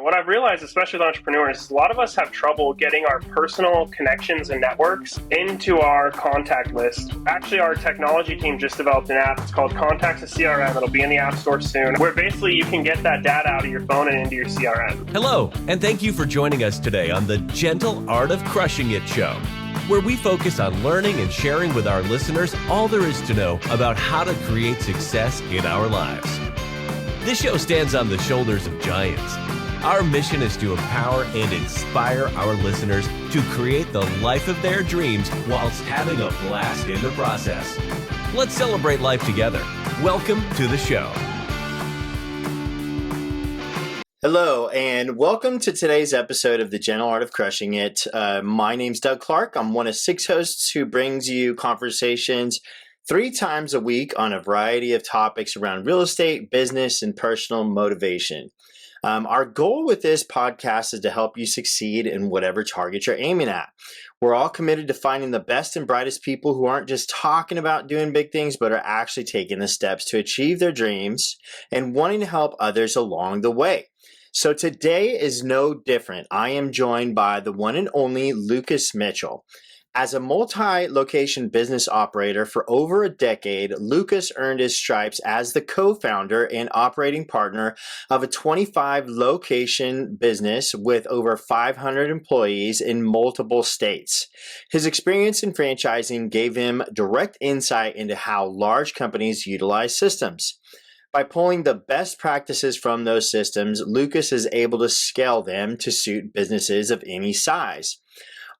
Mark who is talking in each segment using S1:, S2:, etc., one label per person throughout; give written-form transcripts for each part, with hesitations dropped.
S1: What I've realized, especially with entrepreneurs, is a lot of us have trouble getting our personal connections and networks into our contact list. Actually, our technology team just developed an app. It's called Contacts of CRM. It'll be in the App Store soon, where basically you can get that data out of your phone and into your CRM.
S2: Hello, and thank you for joining us today on the Gentle Art of Crushing It show, where we focus on learning and sharing with our listeners all there is to know about how to create success in our lives. This show stands on the shoulders of giants. Our mission is to empower and inspire our listeners to create the life of their dreams whilst having a blast in the process. Let's celebrate life together. Welcome to the show.
S3: Hello, and welcome to today's episode of The Gentle Art of Crushing It. My name's Doug Clark. I'm one of 6 hosts who brings you conversations 3 times a week on a variety of topics around real estate, business, and personal motivation. Our goal with this podcast is to help you succeed in whatever target you're aiming at. We're all committed to finding the best and brightest people who aren't just talking about doing big things, but are actually taking the steps to achieve their dreams and wanting to help others along the way. So today is no different. I am joined by the one and only Lucas Mitchell. As a multi-location business operator for over a decade, Lucas earned his stripes as the co-founder and operating partner of a 25-location business with over 500 employees in multiple states. His experience in franchising gave him direct insight into how large companies utilize systems. By pulling the best practices from those systems, Lucas is able to scale them to suit businesses of any size.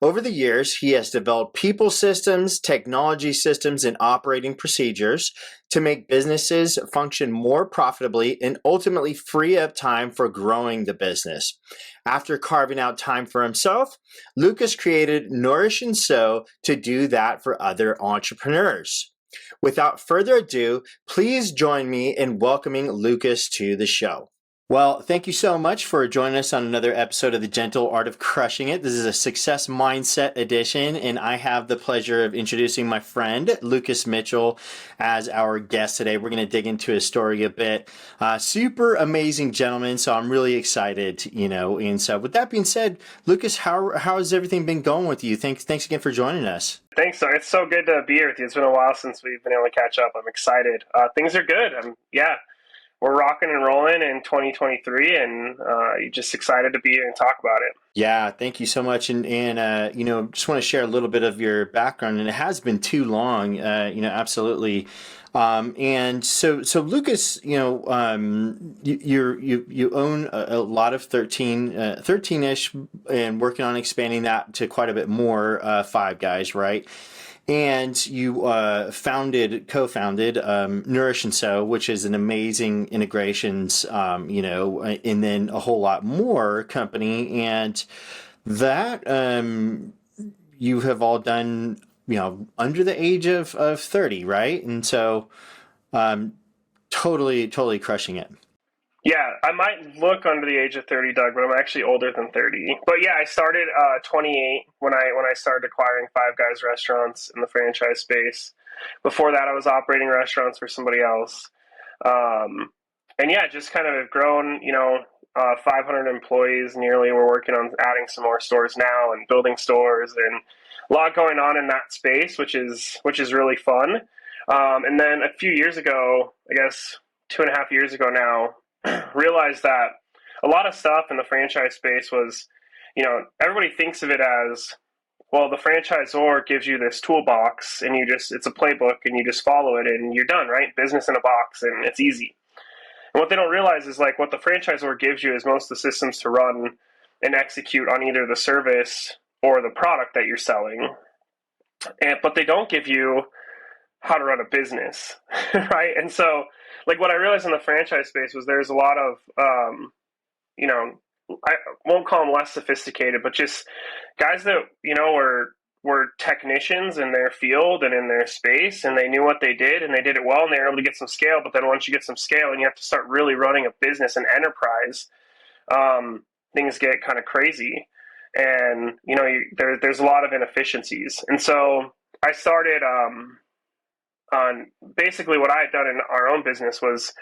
S3: Over the years, he has developed people systems, technology systems, and operating procedures to make businesses function more profitably and ultimately free up time for growing the business. After carving out time for himself, Lucas created Nourish Sow to do that for other entrepreneurs. Without further ado, please join me in welcoming Lucas to the show. Well, thank you so much for joining us on another episode of The Gentle Art of Crushing It. This is a Success Mindset edition, and I have the pleasure of introducing my friend, Lucas Mitchell, as our guest today. We're going to dig into his story a bit. Super amazing gentleman, so I'm really excited, And so with that being said, Lucas, how has everything been going with you? Thanks again for joining us.
S1: Thanks, sir. It's so good to be here with you. It's been a while since we've been able to catch up. I'm excited. Things are good. We're rocking and rolling in 2023, and just excited to be here and talk about it.
S3: Yeah, thank you so much. And just want to share a little bit of your background, and it has been too long, absolutely. And so Lucas, you own a lot of 13-ish, and working on expanding that to quite a bit more, Five Guys, right? And you co-founded Nourish Sow, which is an amazing integrations, and then a whole lot more company. And that you have all done, under the age of 30, right? And so totally crushing it.
S1: Yeah, I might look under the age of 30, Doug, but I'm actually older than 30. But yeah, I started 28 when I started acquiring Five Guys restaurants in the franchise space. Before that, I was operating restaurants for somebody else. Just kind of have grown, 500 employees nearly. We're working on adding some more stores now and building stores, and a lot going on in that space, which is really fun. And then a few years ago, I guess 2.5 years ago now, realized that a lot of stuff in the franchise space was, everybody thinks of it as, well, the franchisor gives you this toolbox and it's a playbook and you just follow it and you're done, right? Business in a box, and it's easy. And what they don't realize is what the franchisor gives you is most of the systems to run and execute on either the service or the product that you're selling. But they don't give you how to run a business, right? And so, what I realized in the franchise space was there's a lot of, I won't call them less sophisticated, but just guys that, were technicians in their field and in their space, and they knew what they did, and they did it well, and they were able to get some scale. But then once you get some scale and you have to start really running a business and enterprise, things get kind of crazy. And, there's a lot of inefficiencies. And so I started basically what I had done in our own business was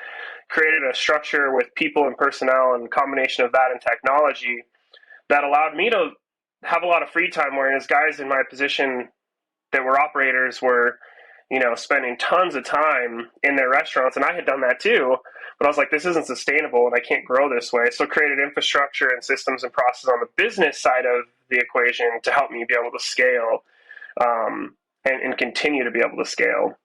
S1: created a structure with people and personnel and combination of that and technology that allowed me to have a lot of free time, whereas guys in my position that were operators were, spending tons of time in their restaurants. And I had done that too, but I was like, this isn't sustainable and I can't grow this way. So created infrastructure and systems and processes on the business side of the equation to help me be able to scale, and continue to be able to scale.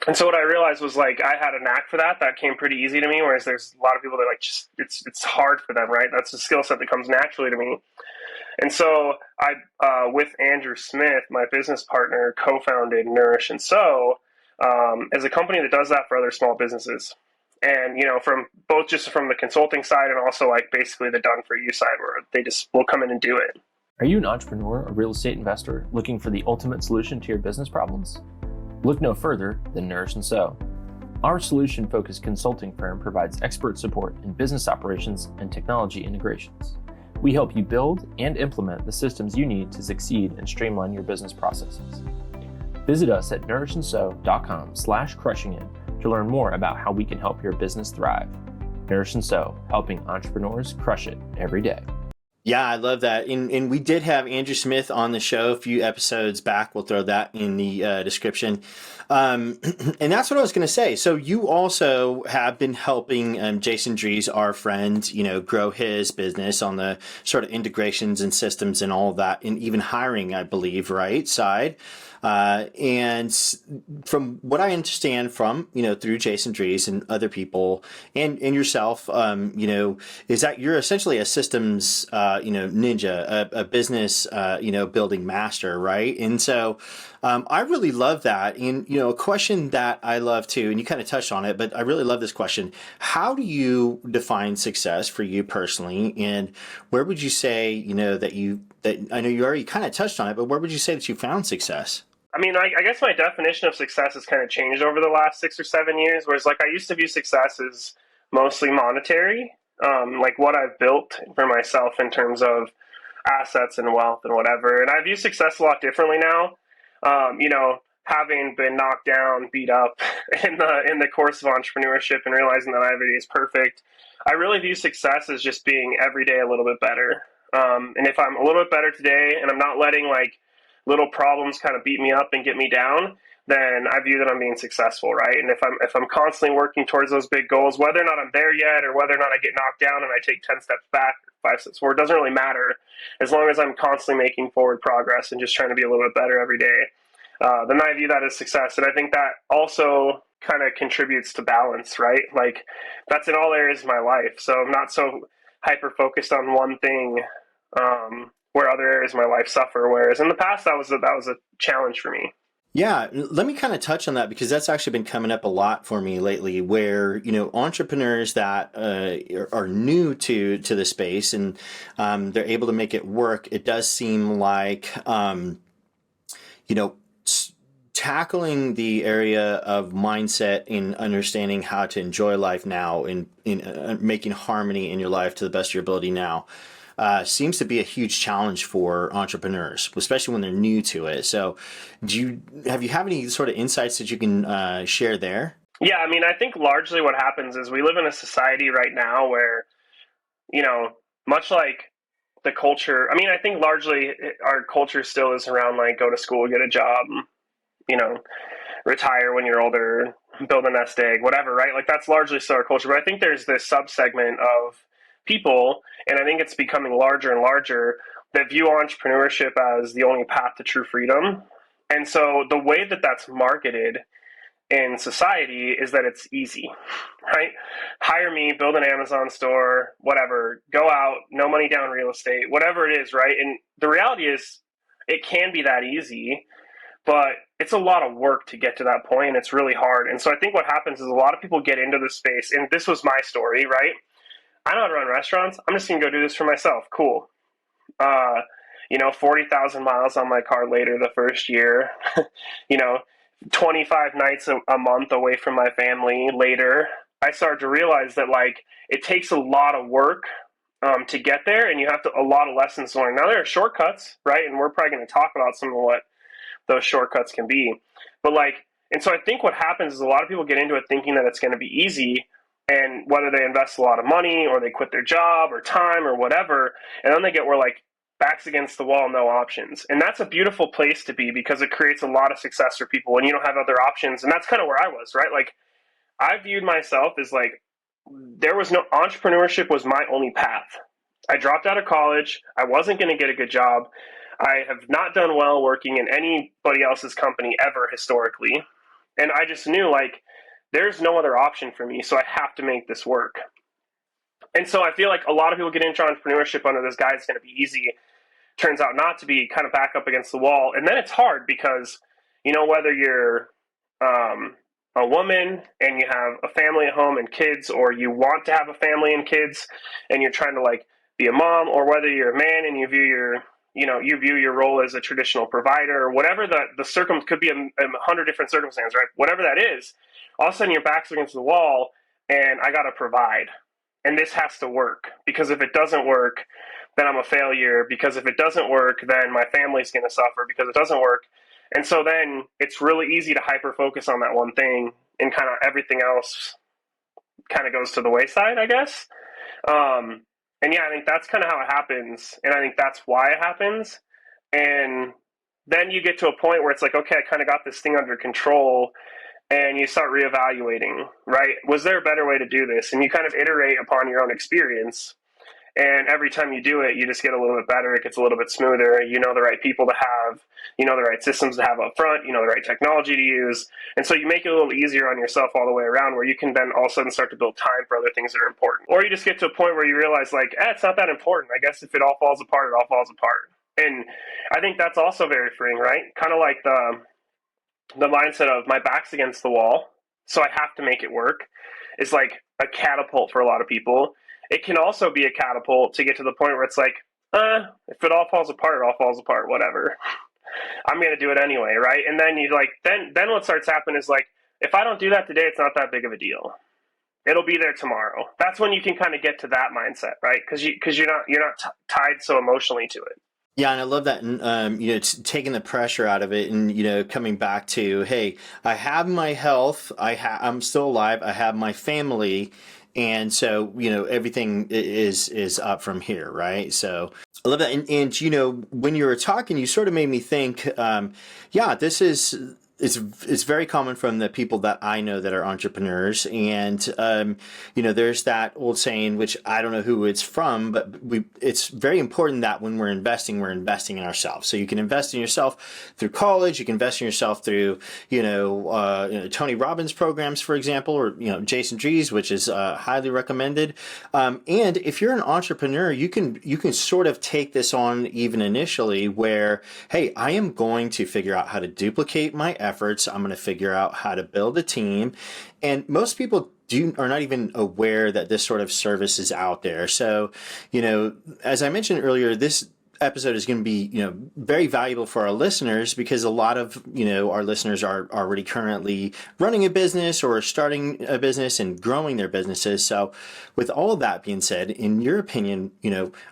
S1: And so what I realized was like I had a knack for that. That came pretty easy to me. Whereas there's a lot of people that like just it's hard for them, right? That's a skill set that comes naturally to me. And so I, with Andrew Smith, my business partner, co-founded Nourish Sow as a company that does that for other small businesses. And from both just from the consulting side and also like basically the done for you side, where they just will come in and do it.
S4: Are you an entrepreneur or real estate investor looking for the ultimate solution to your business problems? Look no further than Nourish Sow. Our solution-focused consulting firm provides expert support in business operations and technology integrations. We help you build and implement the systems you need to succeed and streamline your business processes. Visit us at nourishandsow.com/crushingit to learn more about how we can help your business thrive. Nourish Sow, helping entrepreneurs crush it every day.
S3: Yeah, I love that. And we did have Andrew Smith on the show a few episodes back. We'll throw that in the description. And that's what I was going to say. So you also have been helping Jason Dries, our friend, grow his business on the sort of integrations and systems and all of that, and even hiring, I believe, right, side. And from what I understand from, through Jason Dries and other people and yourself, is that you're essentially a systems, ninja, a business, building master, right? And so I really love that. And, a question that I love too, and you kind of touched on it, but I really love this question. How do you define success for you personally? And where would you say, that I know you already kind of touched on it, but where would you say that you found success?
S1: I mean, I guess my definition of success has kind of changed over the last 6 or 7 years, whereas like I used to view success as mostly monetary, like what I've built for myself in terms of assets and wealth and whatever. And I view success a lot differently now. Having been knocked down, beat up in the course of entrepreneurship and realizing that not every day is perfect, I really view success as just being every day a little bit better. And if I'm a little bit better today and I'm not letting like little problems kind of beat me up and get me down, then I view that I'm being successful, right? And if I'm constantly working towards those big goals, whether or not I'm there yet or whether or not I get knocked down and I take 10 steps back, 5 steps forward, it doesn't really matter as long as I'm constantly making forward progress and just trying to be a little bit better every day. Then I view that as success. And I think that also kind of contributes to balance, right? Like that's in all areas of my life. So I'm not so hyper focused on one thing, where other areas of my life suffer. Whereas in the past, that was a challenge for me.
S3: Yeah, let me kind of touch on that because that's actually been coming up a lot for me lately where, entrepreneurs that are new to the space and they're able to make it work. It does seem like, tackling the area of mindset and understanding how to enjoy life now and in making harmony in your life to the best of your ability now seems to be a huge challenge for entrepreneurs, especially when they're new to it. So have you any sort of insights that you can share there?
S1: Yeah, I mean, I think largely what happens is we live in a society right now where, much like the culture, I mean, I think largely our culture still is around like go to school, get a job, retire when you're older, build a nest egg, whatever, right? Like that's largely still our culture. But I think there's this subsegment of people, and I think it's becoming larger and larger, that view entrepreneurship as the only path to true freedom. And so the way that that's marketed in society is that it's easy, right? Hire me, build an Amazon store, whatever, go out, no money down real estate, whatever it is, right? And the reality is it can be that easy, but it's a lot of work to get to that point, and it's really hard. And so I think what happens is a lot of people get into this space, and this was my story, right? I know how to run restaurants. I'm just going to go do this for myself. Cool. 40,000 miles on my car later the first year, 25 nights a month away from my family later, I started to realize that like it takes a lot of work to get there, and you have a lot of lessons to learn. Now there are shortcuts, right? And we're probably going to talk about some of what those shortcuts can be. But like And so I think what happens is a lot of people get into it thinking that it's going to be easy, and whether they invest a lot of money or they quit their job or time or whatever, and then they get where like backs against the wall, no options. And that's a beautiful place to be because it creates a lot of success for people when you don't have other options. And that's kind of where I was, right? Like I viewed myself as like there was no entrepreneurship was my only path. I dropped out of college. I wasn't going to get a good job. I have not done well working in anybody else's company ever historically. And I just knew like there's no other option for me, so I have to make this work. And so I feel like a lot of people get into entrepreneurship under this guy, it's going to be easy. Turns out not to be, kind of back up against the wall. And then it's hard because, whether you're a woman and you have a family at home and kids, or you want to have a family and kids and you're trying to like be a mom, or whether you're a man and you view your role as a traditional provider, or whatever the could be a 100 different circumstances, right? Whatever that is, all of a sudden your back's against the wall and I got to provide. And this has to work, because if it doesn't work, then I'm a failure, because if it doesn't work, then my family's going to suffer because it doesn't work. And so then it's really easy to hyper focus on that one thing, and kind of everything else kind of goes to the wayside, I guess. And yeah, I think that's kind of how it happens. And I think that's why it happens. And then you get to a point where it's like, okay, I kind of got this thing under control, and you start reevaluating, right? Was there a better way to do this? And you kind of iterate upon your own experience. And every time you do it, you just get a little bit better. It gets a little bit smoother. You know the right people to have, the right systems to have up front, the right technology to use. And so you make it a little easier on yourself all the way around, where you can then all of a sudden start to build time for other things that are important. Or you just get to a point where you realize like, it's not that important. I guess if it all falls apart, it all falls apart. And I think that's also very freeing, right? Kind of like the mindset of my back's against the wall, so I have to make it work, is like a catapult for a lot of people. It can also be a catapult to get to the point where it's like, if it all falls apart, it all falls apart, whatever. I'm going to do it anyway, right? And then you like, then what starts happening is like, if I don't do that today, it's not that big of a deal. It'll be there tomorrow. That's when you can kind of get to that mindset, right? Because you're not tied so emotionally to it.
S3: Yeah, and I love that, it's taking the pressure out of it, and coming back to, hey, I have my health, I'm still alive, I have my family, and so everything is up from here, right? So I love that, and when you were talking, you sort of made me think, this is. It's very common from the people that I know that are entrepreneurs, and there's that old saying, which I don't know who it's from, but it's very important that when we're investing in ourselves. So you can invest in yourself through college, you can invest in yourself through Tony Robbins programs, for example, or Jason Drees, which is highly recommended. And if you're an entrepreneur, you can sort of take this on even initially, where hey, I am going to figure out how to duplicate my efforts. I'm going to figure out how to build a team. And most people are not even aware that this sort of service is out there. So, as I mentioned earlier, this episode is going to be, very valuable for our listeners, because a lot of, our listeners are already currently running a business or starting a business and growing their businesses. So with all of that being said, in your opinion,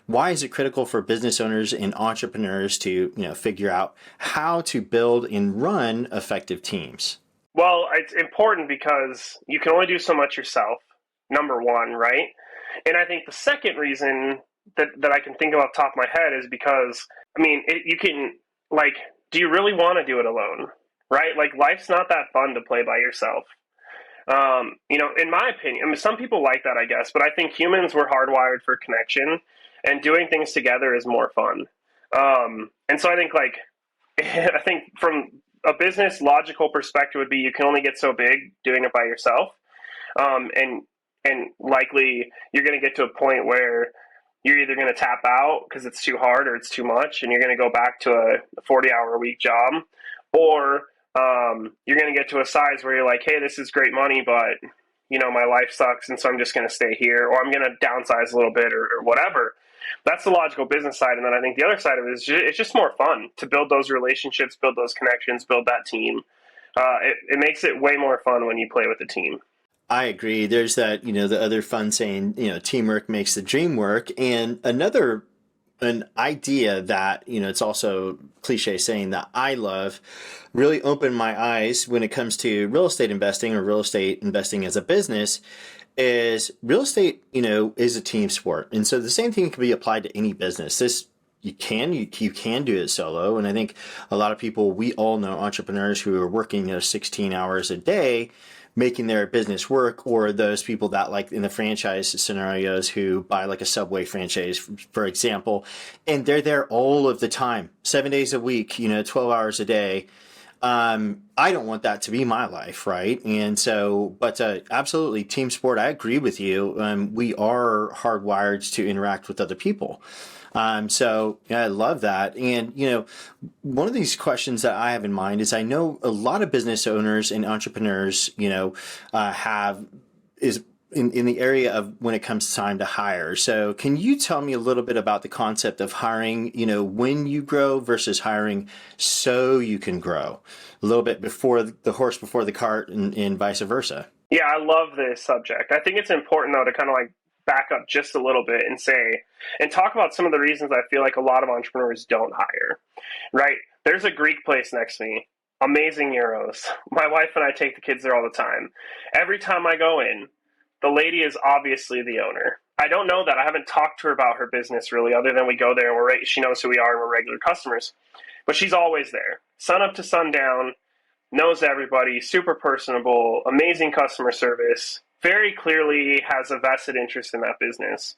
S3: why is it critical for business owners and entrepreneurs to, figure out how to build and run effective teams?
S1: Well, it's important because you can only do so much yourself, number one, right? And I think the second reason that I can think of off the top of my head is because, you can, like, do you really want to do it alone, right? Like, life's not that fun to play by yourself. In my opinion, some people like that, I guess, but I think humans were hardwired for connection, and doing things together is more fun. And so I think, like, I think from a business logical perspective would be you can only get so big doing it by yourself. And likely you're going to get to a point where you're either going to tap out because it's too hard or it's too much, and you're going to go back to a 40-hour-a-week job, or you're going to get to a size where you're like, hey, this is great money, but my life sucks, and so I'm just going to stay here, or I'm going to downsize a little bit, or whatever. That's the logical business side. And then I think the other side of it is it's just more fun to build those relationships, build those connections, build that team. It makes it way more fun when you play with a team.
S3: I agree. There's that, the other fun saying, teamwork makes the dream work. And another an idea that, it's also cliche saying that I love, really opened my eyes when it comes to real estate investing or real estate investing as a business is real estate, is a team sport. And so the same thing can be applied to any business. You can do it solo. And I think a lot of people, we all know entrepreneurs who are working 16 hours a day making their business work, or those people that, like in the franchise scenarios, who buy like a Subway franchise, for example, and they're there all of the time, 7 days a week, 12 hours a day. I don't want that to be my life, right? And so, but absolutely, team sport, I agree with you. We are hardwired to interact with other people. So yeah, I love that. And, one of these questions that I have in mind is I know a lot of business owners and entrepreneurs, have is in the area of when it comes time to hire. So can you tell me a little bit about the concept of hiring, when you grow versus hiring so you can grow? A little bit before the horse before the cart, and vice versa.
S1: Yeah, I love this subject. I think it's important, though, to kind of like back up just a little bit and talk about some of the reasons I feel like a lot of entrepreneurs don't hire, right? There's a Greek place next to me, amazing euros. My wife and I take the kids there all the time. Every time I go in, the lady is obviously the owner. I don't know that. I haven't talked to her about her business really, other than we go there and she knows who we are and we're regular customers. But she's always there, sun up to sundown, knows everybody, super personable, amazing customer service, very clearly has a vested interest in that business.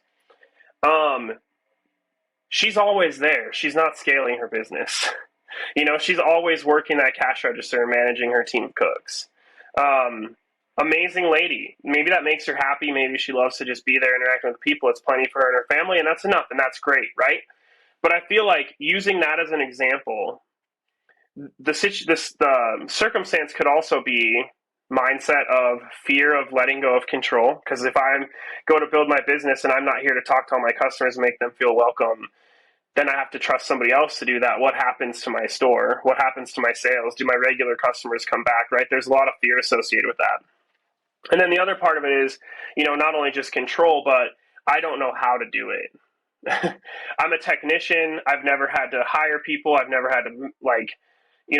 S1: She's always there. She's not scaling her business. She's always working that cash register and managing her team of cooks. Amazing lady. Maybe that makes her happy. Maybe she loves to just be there interacting with people. It's plenty for her and her family, and that's enough, and that's great, right? But I feel like using that as an example, the circumstance could also be mindset of fear of letting go of control. Because if I go to build my business and I'm not here to talk to all my customers and make them feel welcome, then I have to trust somebody else to do that. What happens to my store? What happens to my sales? Do my regular customers come back, right? There's a lot of fear associated with that. And then the other part of it is, not only just control, but I don't know how to do it. I'm a technician. I've never had to hire people. I've never had to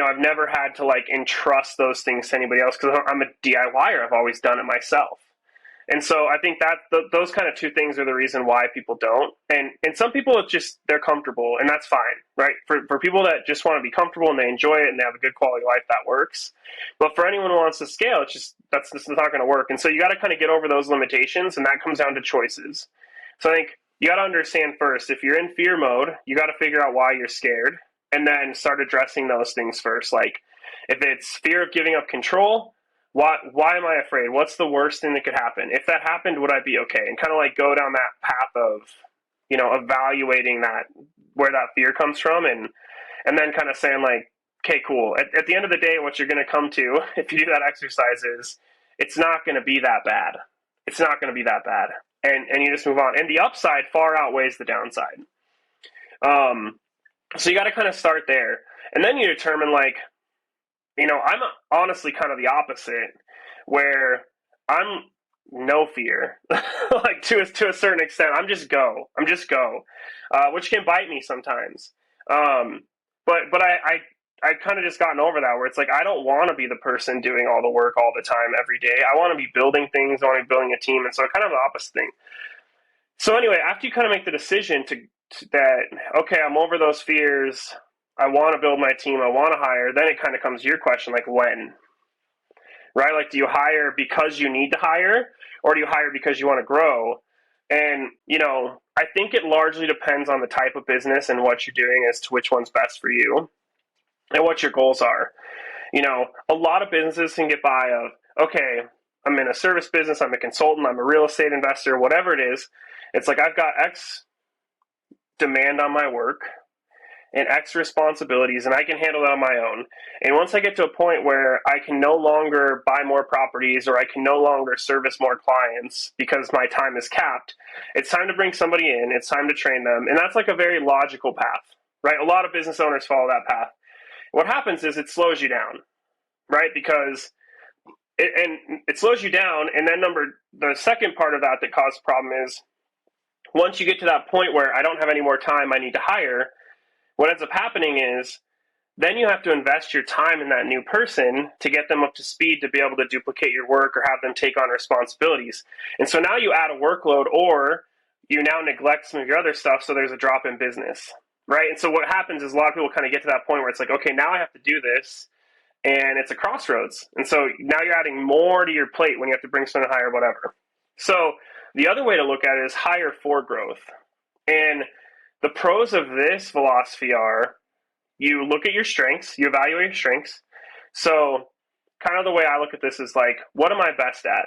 S1: I've never had to entrust those things to anybody else because I'm a DIYer. I've always done it myself. And so I think that those kind of two things are the reason why people don't. And some people, it's just, they're comfortable, and that's fine, right? For people that just want to be comfortable and they enjoy it and they have a good quality life, that works. But for anyone who wants to scale, that's not going to work. And so you got to kind of get over those limitations, and that comes down to choices. So I think you got to understand first, if you're in fear mode, you got to figure out why you're scared and then start addressing those things first. Like if it's fear of giving up control, why am I afraid? What's the worst thing that could happen? If that happened, would I be okay? And kind of go down that path of, evaluating that, where that fear comes from, and then kind of saying okay, cool. At the end of the day, what you're going to come to, if you do that exercise, is it's not going to be that bad. It's not going to be that bad. And you just move on. And the upside far outweighs the downside. So you got to kind of start there. And then you determine I'm honestly kind of the opposite, where I'm no fear, to a certain extent. I'm just go, which can bite me sometimes. But I kind of just gotten over that, where it's I don't want to be the person doing all the work all the time every day. I want to be building things. I want to be building a team. And so kind of the opposite thing. So anyway, after you kind of make the decision that, okay, I'm over those fears, I want to build my team, I want to hire, then it kind of comes to your question, when, right? Do you hire because you need to hire, or do you hire because you want to grow? And, I think it largely depends on the type of business and what you're doing as to which one's best for you and what your goals are. A lot of businesses can get by of, okay, I'm in a service business, I'm a consultant, I'm a real estate investor, whatever it is. It's I've got X demand on my work and X responsibilities, and I can handle that on my own. And once I get to a point where I can no longer buy more properties, or I can no longer service more clients because my time is capped, it's time to bring somebody in, it's time to train them. And that's a very logical path, right? A lot of business owners follow that path. What happens is it slows you down, right? Because it slows you down. And then the second part of that causes a problem is once you get to that point where I don't have any more time, I need to hire, what ends up happening is then you have to invest your time in that new person to get them up to speed to be able to duplicate your work or have them take on responsibilities. And so now you add a workload, or you now neglect some of your other stuff, so there's a drop in business, right? And so what happens is a lot of people kind of get to that point where it's like, okay, now I have to do this, and it's a crossroads. And so now you're adding more to your plate when you have to bring someone higher, whatever. So the other way to look at it is hire for growth. And the pros of this philosophy are, you look at your strengths, you evaluate your strengths. So kind of the way I look at this is like, what am I best at?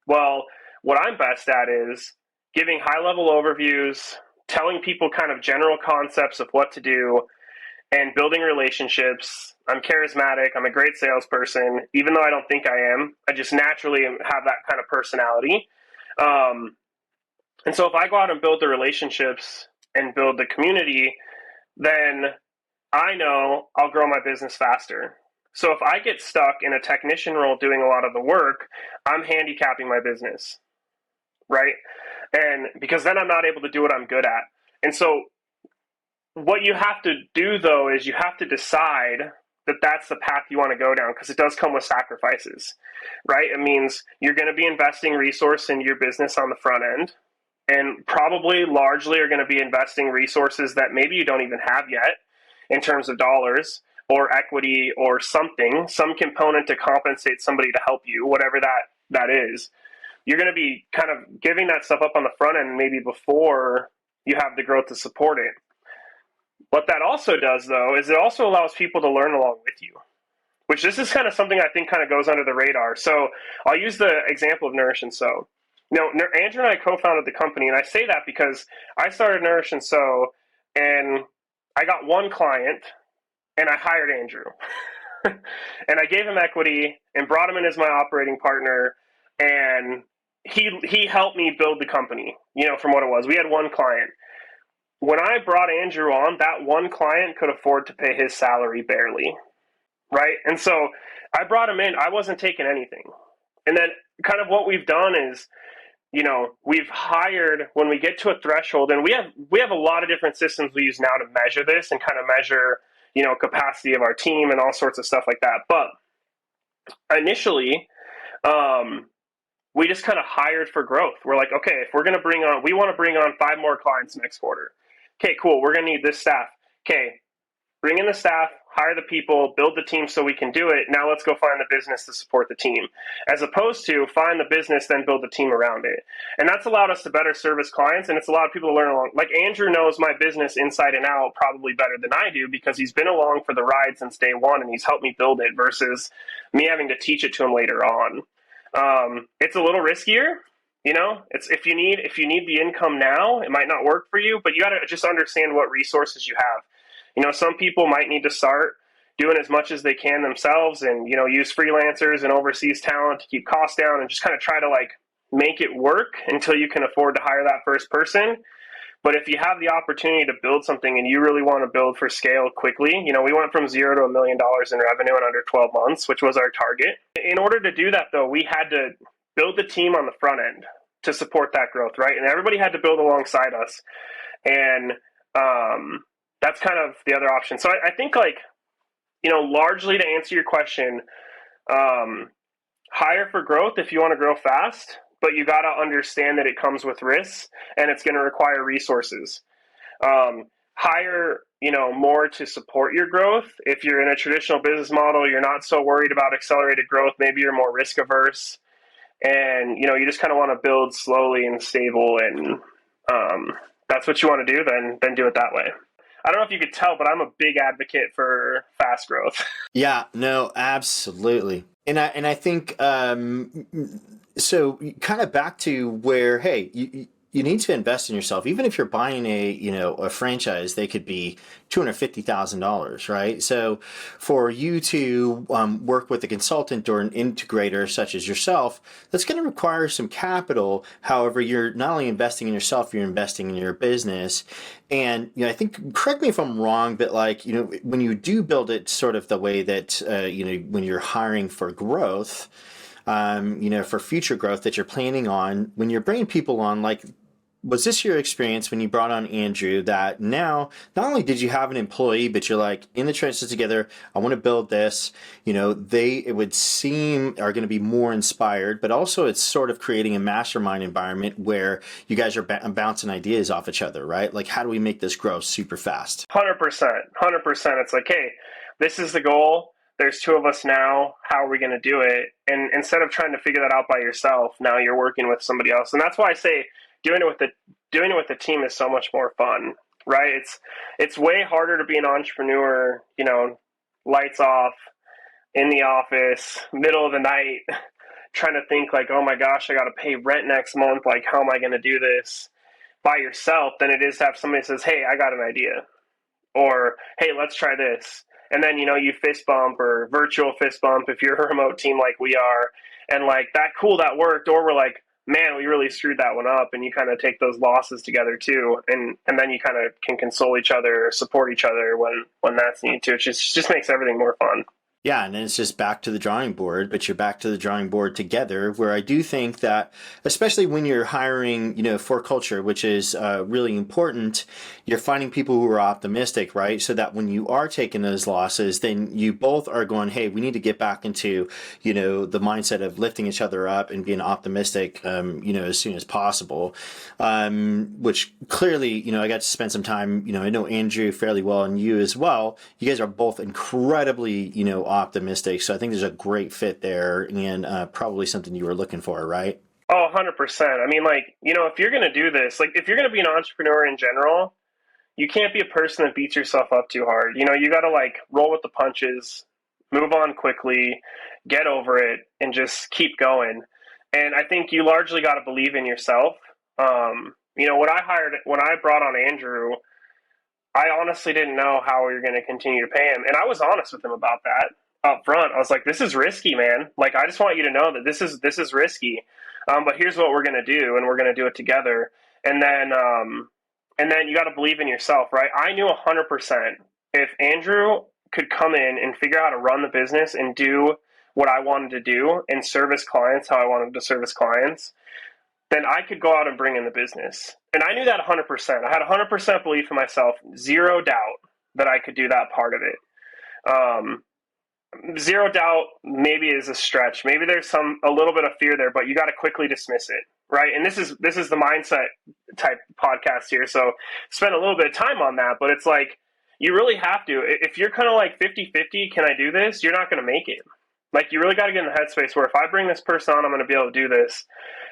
S1: Well, what I'm best at is giving high-level overviews, telling people kind of general concepts of what to do, and building relationships. I'm charismatic. I'm a great salesperson. Even though I don't think I am, I just naturally have that kind of personality. And so if I go out and build the relationships and build the community, then I know I'll grow my business faster. So if I get stuck in a technician role doing a lot of the work, I'm handicapping my business, right? And because then I'm not able to do what I'm good at. And so what you have to do, though, is you have to decide that that's the path you want to go down, because it does come with sacrifices, right? It means you're going to be investing resource into your business on the front end, and probably largely are going to be investing resources that maybe you don't even have yet in terms of dollars or equity or something, some component to compensate somebody to help you, whatever that is. You're going to be kind of giving that stuff up on the front end maybe before you have the growth to support it. What that also does, though, is it also allows people to learn along with you, which this is kind of something I think kind of goes under the radar. So I'll use the example of Nourish Sow. Andrew and I co-founded the company, and I say that because I started Nourish Sow, and I got one client, and I hired Andrew. And I gave him equity and brought him in as my operating partner, and he helped me build the company, from what it was. We had one client. When I brought Andrew on, that one client could afford to pay his salary barely, right? And so I brought him in. I wasn't taking anything. And then kind of what we've done is, we've hired when we get to a threshold, and we have a lot of different systems we use now to measure this and kind of measure, capacity of our team and all sorts of stuff like that. But initially, we just kind of hired for growth. We're like, okay, if we want to bring on 5 more clients next quarter. Okay, cool. We're going to need this staff. Okay, bring in the staff, hire the people, build the team so we can do it. Now let's go find the business to support the team, as opposed to find the business, then build the team around it. And that's allowed us to better service clients, and it's allowed people to learn along. Like Andrew knows my business inside and out probably better than I do, because he's been along for the ride since day one, and he's helped me build it versus me having to teach it to him later on. It's a little riskier. It's if you need the income now, it might not work for you, but you got to just understand what resources you have. Some people might need to start doing as much as they can themselves and, use freelancers and overseas talent to keep costs down and just kind of try to make it work until you can afford to hire that first person. But if you have the opportunity to build something and you really want to build for scale quickly, we went from 0 to $1 million in revenue in under 12 months, which was our target. In order to do that, though, we had to build the team on the front end to support that growth, right? And everybody had to build alongside us. And that's kind of the other option. So I think largely to answer your question, hire for growth if you want to grow fast, but you got to understand that it comes with risks and it's going to require resources. Hire, more to support your growth. If you're in a traditional business model, you're not so worried about accelerated growth. Maybe you're more risk averse, and you just kind of want to build slowly and stable, and that's what you want to do. Then do it that way. I don't know if you could tell, but I'm a big advocate for fast growth.
S3: Yeah, no, absolutely. And I think so. Kind of back to where, hey, you need to invest in yourself. Even if you're buying a franchise, they could be $250,000, right? So for you to work with a consultant or an integrator such as yourself, that's going to require some capital. However, you're not only investing in yourself, you're investing in your business. And I think, correct me if I'm wrong, but when you do build it sort of the way that when you're hiring for growth, for future growth that you're planning on, when you're bringing people on, Was this your experience when you brought on Andrew that now not only did you have an employee, but you're like in the trenches together, I want to build this, it would seem are going to be more inspired, but also it's sort of creating a mastermind environment where you guys are bouncing ideas off each other, right? Like, how do we make this grow super fast?
S1: 100%. 100%. It's like, hey, this is the goal. There's two of us now. How are we going to do it? And instead of trying to figure that out by yourself, now you're working with somebody else. And that's why I say doing it with the team is so much more fun, right? It's way harder to be an entrepreneur, lights off in the office, middle of the night, trying to think like, oh my gosh, I got to pay rent next month. Like, how am I going to do this by yourself than it is to have somebody says, hey, I got an idea, or hey, let's try this. And then, you fist bump or virtual fist bump if you're a remote team like we are. And like that worked. Or we're like, man, we really screwed that one up. And you kind of take those losses together too. And then you kind of can console each other, support each other when that's needed to. It just makes everything more fun.
S3: Yeah, and then it's just back to the drawing board, but you're back to the drawing board together, where I do think that, especially when you're hiring, for culture, which is really important, you're finding people who are optimistic, right? So that when you are taking those losses, then you both are going, hey, we need to get back into, the mindset of lifting each other up and being optimistic, as soon as possible, which clearly, I got to spend some time, I know Andrew fairly well and you as well. You guys are both incredibly, optimistic. So I think there's a great fit there and probably something you were looking for, right?
S1: Oh, 100%. I mean, like, if you're going to do this, like if you're going to be an entrepreneur in general, you can't be a person that beats yourself up too hard. You got to like roll with the punches, move on quickly, get over it, and just keep going. And I think you largely got to believe in yourself. When I brought on Andrew, I honestly didn't know how we were going to continue to pay him. And I was honest with him about that up front. I was like, this is risky, man. Like, I just want you to know that this is risky. But here's what we're going to do, and we're going to do it together. And then you got to believe in yourself, right? I knew 100% if Andrew could come in and figure out how to run the business and do what I wanted to do and service clients how I wanted to service clients, then I could go out and bring in the business. And I knew that 100%. I had 100% belief in myself, zero doubt that I could do that part of it. Zero doubt maybe is a stretch. Maybe there's a little bit of fear there, but you got to quickly dismiss it, right? And this is the mindset type podcast here. So spend a little bit of time on that, but it's like, you really have to. If you're kind of like 50-50, can I do this? You're not going to make it. Like, you really got to get in the headspace where if I bring this person on, I'm going to be able to do this,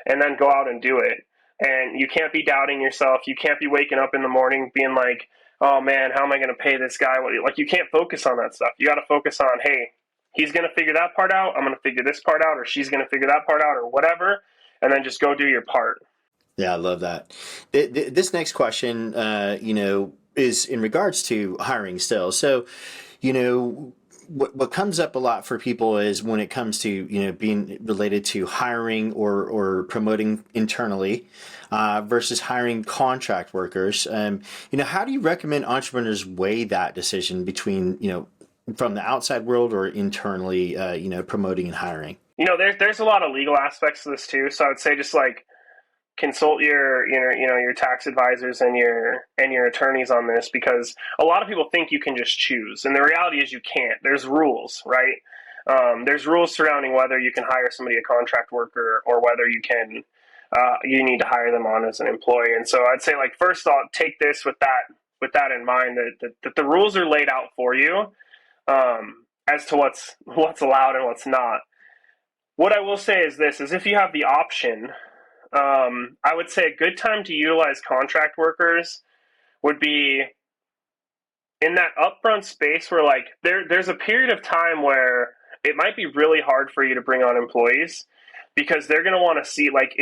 S1: and then go out and do it. And you can't be doubting yourself. You can't be waking up in the morning being like, oh man, how am I going to pay this guy? Like, you can't focus on that stuff. You got to focus on, hey, he's going to figure that part out. I'm going to figure this part out, or she's going to figure that part out, or whatever. And then just go do your part.
S3: Yeah, I love that. This next question, is in regards to hiring still. So, what comes up a lot for people is when it comes to, being related to hiring or promoting internally versus hiring contract workers. How do you recommend entrepreneurs weigh that decision between, from the outside world or internally, promoting and hiring?
S1: There's a lot of legal aspects to this too. So I would say just like consult your tax advisors and your attorneys on this, because a lot of people think you can just choose, and the reality is you can't. There's rules, right? There's rules surrounding whether you can hire somebody a contract worker or whether you need to hire them on as an employee. And so I'd say, like, first off, take this with that in mind, that the rules are laid out for you as to what's allowed and what's not. What I will say is this: is if you have the option. I would say a good time to utilize contract workers would be in that upfront space where, like, there's a period of time where it might be really hard for you to bring on employees because they're going to want to see, like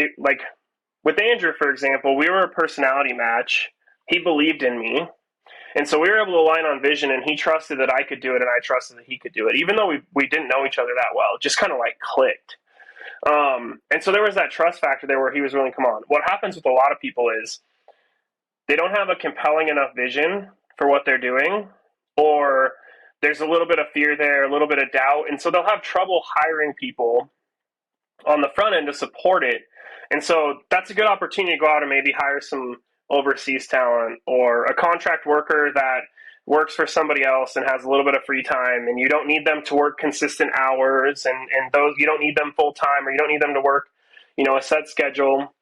S1: with Andrew, for example, we were a personality match. He believed in me. And so we were able to align on vision, and he trusted that I could do it, and I trusted that he could do it, even though we didn't know each other that well. It just kind of like clicked. And so there was that trust factor there where he was willing to come on. What happens with a lot of people is they don't have a compelling enough vision for what they're doing, or there's a little bit of fear there, a little bit of doubt. And so they'll have trouble hiring people on the front end to support it And so that's a good opportunity to go out and maybe hire some overseas talent or a contract worker that works for somebody else and has a little bit of free time, and you don't need them to work consistent hours, and those, you don't need them full time, or you don't need them to work, a set schedule,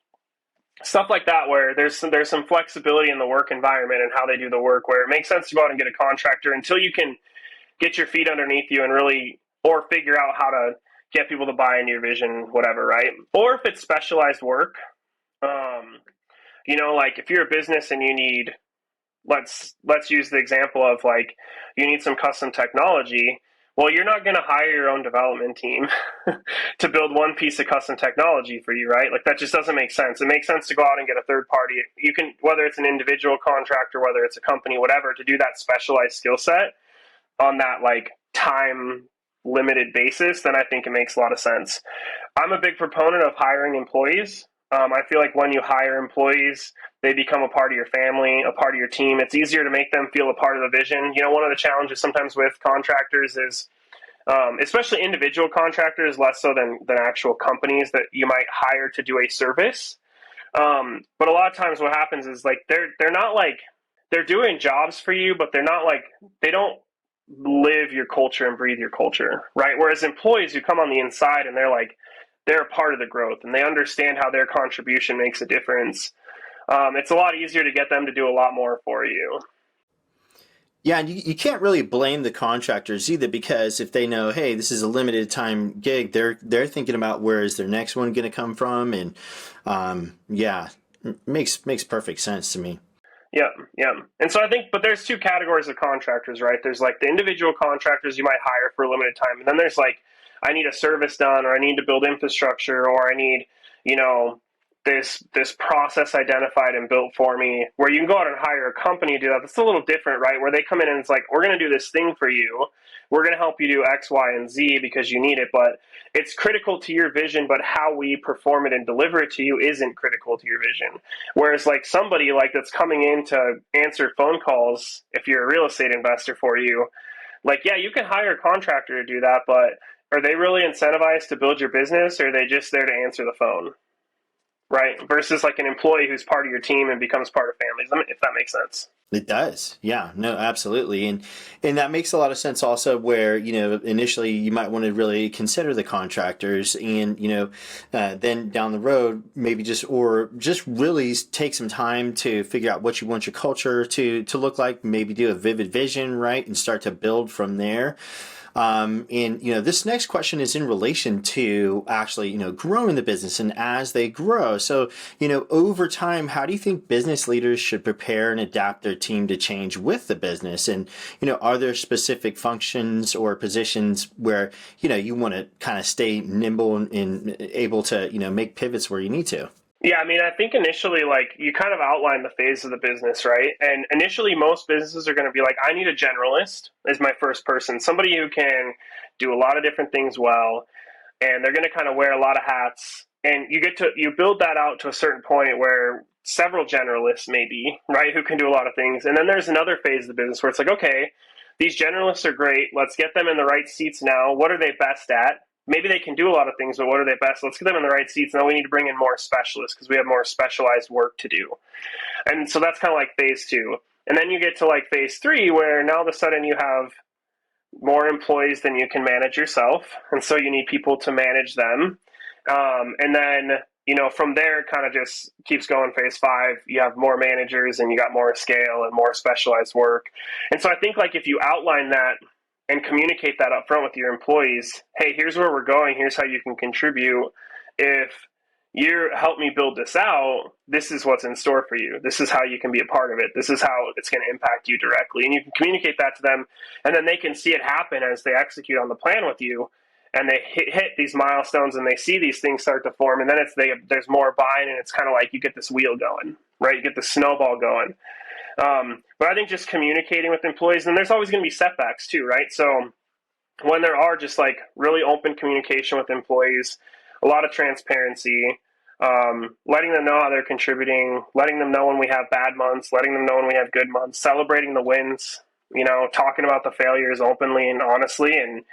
S1: stuff like that, where there's some flexibility in the work environment and how they do the work, where it makes sense to go out and get a contractor until you can get your feet underneath you and really, or figure out how to get people to buy into your vision, whatever, right? Or if it's specialized work, like if you're a business and you need, let's use the example of like, you need some custom technology. Well, you're not going to hire your own development team to build one piece of custom technology for you, right? Like that just doesn't make sense. It makes sense to go out and get a third party. You can, whether it's an individual contractor, whether it's a company, whatever, to do that specialized skill set on that like time limited basis, then I think it makes a lot of sense. I'm a big proponent of hiring employees. I feel like when you hire employees, they become a part of your family, a part of your team. It's easier to make them feel a part of the vision. One of the challenges sometimes with contractors is, especially individual contractors, less so than actual companies that you might hire to do a service. But a lot of times what happens is like, they're not like, they're doing jobs for you, but they're not like, they don't live your culture and breathe your culture, right? Whereas employees who come on the inside and they're a part of the growth and they understand how their contribution makes a difference. It's a lot easier to get them to do a lot more for you.
S3: Yeah, and you can't really blame the contractors either, because if they know, hey, this is a limited time gig, they're thinking about where is their next one going to come from, and makes perfect sense to me.
S1: Yeah. And so I think, but there's two categories of contractors, right? There's like the individual contractors you might hire for a limited time, and then there's like, I need a service done, or I need to build infrastructure, or I need, this process identified and built for me, where you can go out and hire a company to do that. That's a little different, right? Where they come in and it's like, we're going to do this thing for you. We're going to help you do X, Y, and Z because you need it, but it's critical to your vision, but how we perform it and deliver it to you isn't critical to your vision. Whereas like somebody like that's coming in to answer phone calls, if you're a real estate investor for you, like, yeah, you can hire a contractor to do that, but are they really incentivized to build your business, or are they just there to answer the phone? Right? Versus like an employee who's part of your team and becomes part of families, if that makes sense.
S3: It does. Yeah, no, absolutely. And that makes a lot of sense also, where, initially you might want to really consider the contractors, and, then down the road, maybe just really take some time to figure out what you want your culture to look like, maybe do a vivid vision, right? And start to build from there. This next question is in relation to actually, growing the business and as they grow. So, over time, how do you think business leaders should prepare and adapt their team to change with the business? And, are there specific functions or positions where, you want to kind of stay nimble and able to, make pivots where you need to?
S1: Yeah, I mean, I think initially, like, you kind of outline the phase of the business, right? And initially, most businesses are going to be like, I need a generalist as my first person, somebody who can do a lot of different things well, and they're going to kind of wear a lot of hats. And you build that out to a certain point where several generalists maybe, right, who can do a lot of things. And then there's another phase of the business where it's like, okay, these generalists are great. Let's get them in the right seats now. What are they best at? Maybe they can do a lot of things, but what are they best? Let's get them in the right seats. Now we need to bring in more specialists because we have more specialized work to do. And so that's kind of like phase 2. And then you get to like phase 3, where now all of a sudden you have more employees than you can manage yourself. And so you need people to manage them. And then, from there it kind of just keeps going. Phase 5, you have more managers and you got more scale and more specialized work. And so I think like if you outline that and communicate that up front with your employees, hey, here's where we're going, here's how you can contribute. If you help me build this out, this is what's in store for you. This is how you can be a part of it. This is how it's going to impact you directly. And you can communicate that to them, and then they can see it happen as they execute on the plan with you, and they hit these milestones and they see these things start to form, and then there's more buy-in, and it's kind of like you get this wheel going, right? You get the snowball going. But I think just communicating with employees, and there's always going to be setbacks too, right? So when there are just like really open communication with employees, a lot of transparency, letting them know how they're contributing, letting them know when we have bad months, letting them know when we have good months, celebrating the wins, talking about the failures openly and honestly, and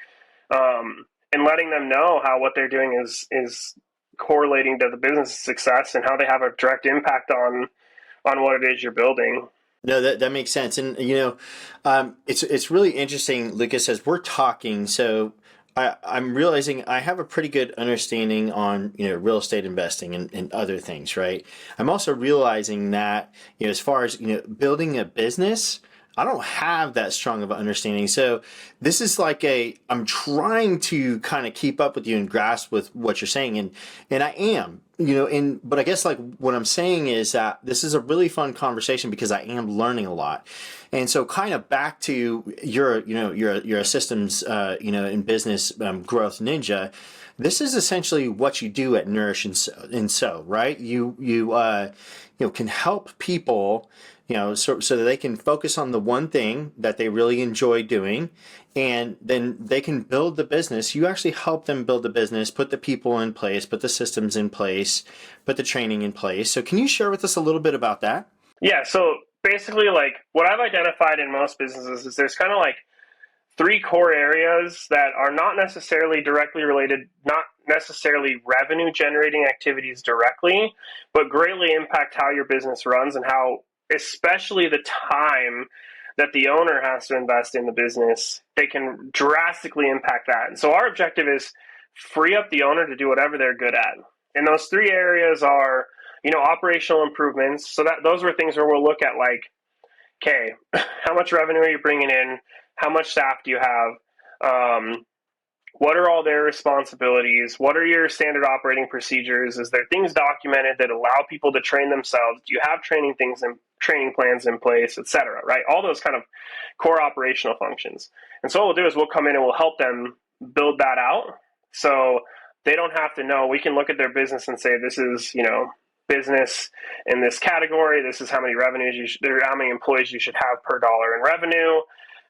S1: letting them know how what they're doing is correlating to the business success and how they have a direct impact on what it is you're building.
S3: No, that makes sense. And, it's really interesting, Lucas, as we're talking. So I'm realizing I have a pretty good understanding on, real estate investing and other things, right? I'm also realizing that, as far as, building a business, I don't have that strong of an understanding. So this is like I'm trying to kind of keep up with you and grasp with what you're saying. And I am, but I guess like what I'm saying is that this is a really fun conversation because I am learning a lot. And so kind of back to you're a systems, in business growth ninja. This is essentially what you do at Nourish and Sow, right? You can help people, so that they can focus on the one thing that they really enjoy doing, and then they can build the business. You actually help them build the business, put the people in place, put the systems in place, put the training in place. So can you share with us a little bit about that?
S1: Yeah. So basically, like what I've identified in most businesses is there's kind of like three core areas that are not necessarily directly related, not necessarily revenue generating activities directly, but greatly impact how your business runs and how, especially the time that the owner has to invest in the business, they can drastically impact that. And so our objective is free up the owner to do whatever they're good at. And those three areas are, operational improvements. So that those are things where we'll look at like, okay, how much revenue are you bringing in? How much staff do you have? What are all their responsibilities? What are your standard operating procedures? Is there things documented that allow people to train themselves? Do you have training plans in place, et cetera, right? All those kind of core operational functions. And so what we'll do is we'll come in and we'll help them build that out. So they don't have to know. We can look at their business and say, this is, business in this category. This is how many how many employees you should have per dollar in revenue.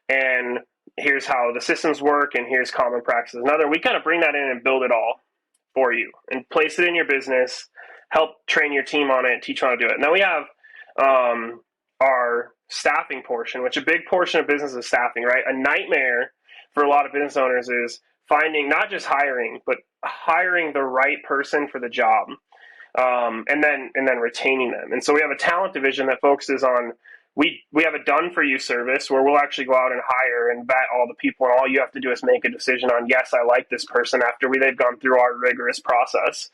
S1: And here's how the systems work, and here's common practices. We kind of bring that in and build it all for you and place it in your business, help train your team on it, teach them how to do it. And then we have our staffing portion, which a big portion of business is staffing, right? A nightmare for a lot of business owners is finding not just hiring, but hiring the right person for the job, and then retaining them. And so we have a talent division that focuses on, we have a done for you service where we'll actually go out and hire and vet all the people, and all you have to do is make a decision on, yes, I like this person after they've gone through our rigorous process.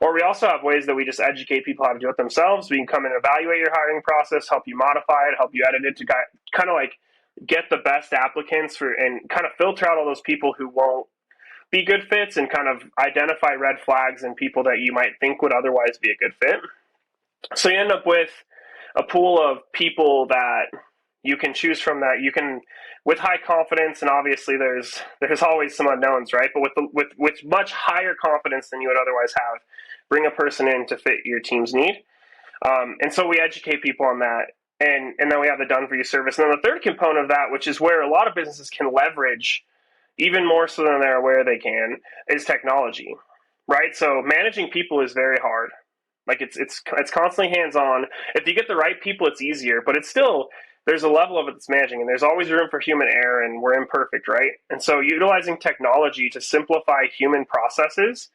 S1: Or we also have ways that we just educate people how to do it themselves. We can come and evaluate your hiring process, help you modify it, help you edit it to kind of like get the best applicants and kind of filter out all those people who won't be good fits and kind of identify red flags in people that you might think would otherwise be a good fit. So you end up with a pool of people that you can choose from, that you can, with high confidence, and obviously there's always some unknowns, right? But with much higher confidence than you would otherwise have, bring a person in to fit your team's need. And so we educate people on that. And then we have the done for you service. And then the third component of that, which is where a lot of businesses can leverage even more so than they're aware they can, is technology, right? So managing people is very hard. Like it's constantly hands-on. If you get the right people, it's easier, but it's still, there's a level of it that's managing, and there's always room for human error, and we're imperfect, right? And so utilizing technology to simplify human processes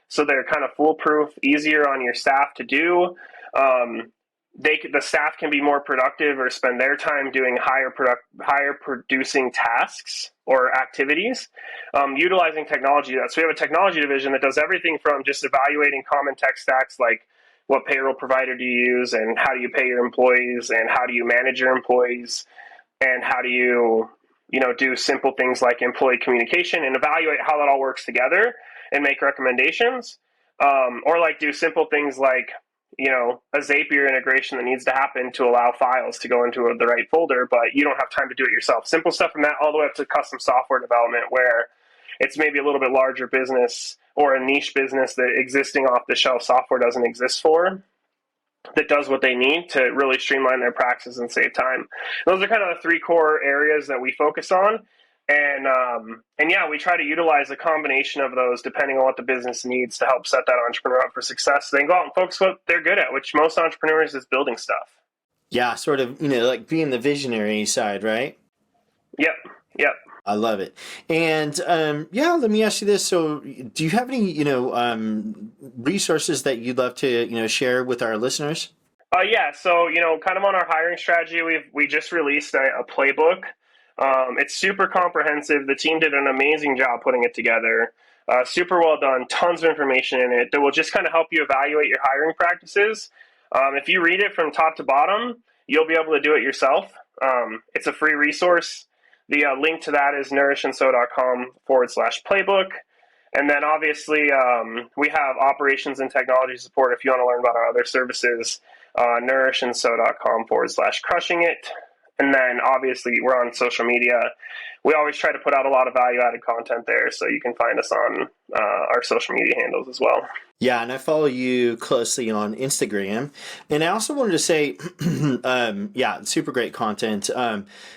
S1: so they're kind of foolproof, easier on your staff to do. The staff can be more productive or spend their time doing higher producing tasks or activities, utilizing technology. So we have a technology division that does everything from just evaluating common tech stacks, like what payroll provider do you use, and how do you pay your employees, and how do you manage your employees, and how do you do simple things like employee communication and evaluate how that all works together and make recommendations, or like do simple things like a Zapier integration that needs to happen to allow files to go into the right folder, but you don't have time to do it yourself. Simple stuff from that all the way up to custom software development, where it's maybe a little bit larger business or a niche business that existing off-the-shelf software doesn't exist for, that does what they need to really streamline their practices and save time. Those are kind of the three core areas that we focus on. And yeah, we try to utilize a combination of those depending on what the business needs to help set that entrepreneur up for success. So they can go out and focus what they're good at, which most entrepreneurs is building stuff.
S3: Yeah, sort of, like being the visionary side, right?
S1: Yep.
S3: I love it. And yeah, let me ask you this. So, do you have any, resources that you'd love to, share with our listeners?
S1: Yeah, so kind of on our hiring strategy, we just released a playbook. It's super comprehensive. The team did an amazing job putting it together. Super well done. Tons of information in it that will just kind of help you evaluate your hiring practices. If you read it from top to bottom, you'll be able to do it yourself. It's a free resource. The link to that is nourishandsow.com/playbook. And then obviously, we have operations and technology support if you want to learn about our other services, nourishandsow.com/crushing it. And then obviously, we're on social media. We always try to put out a lot of value added content there. So you can find us on our social media handles as well.
S3: Yeah, and I follow you closely on Instagram. And I also wanted to say, yeah, super great content.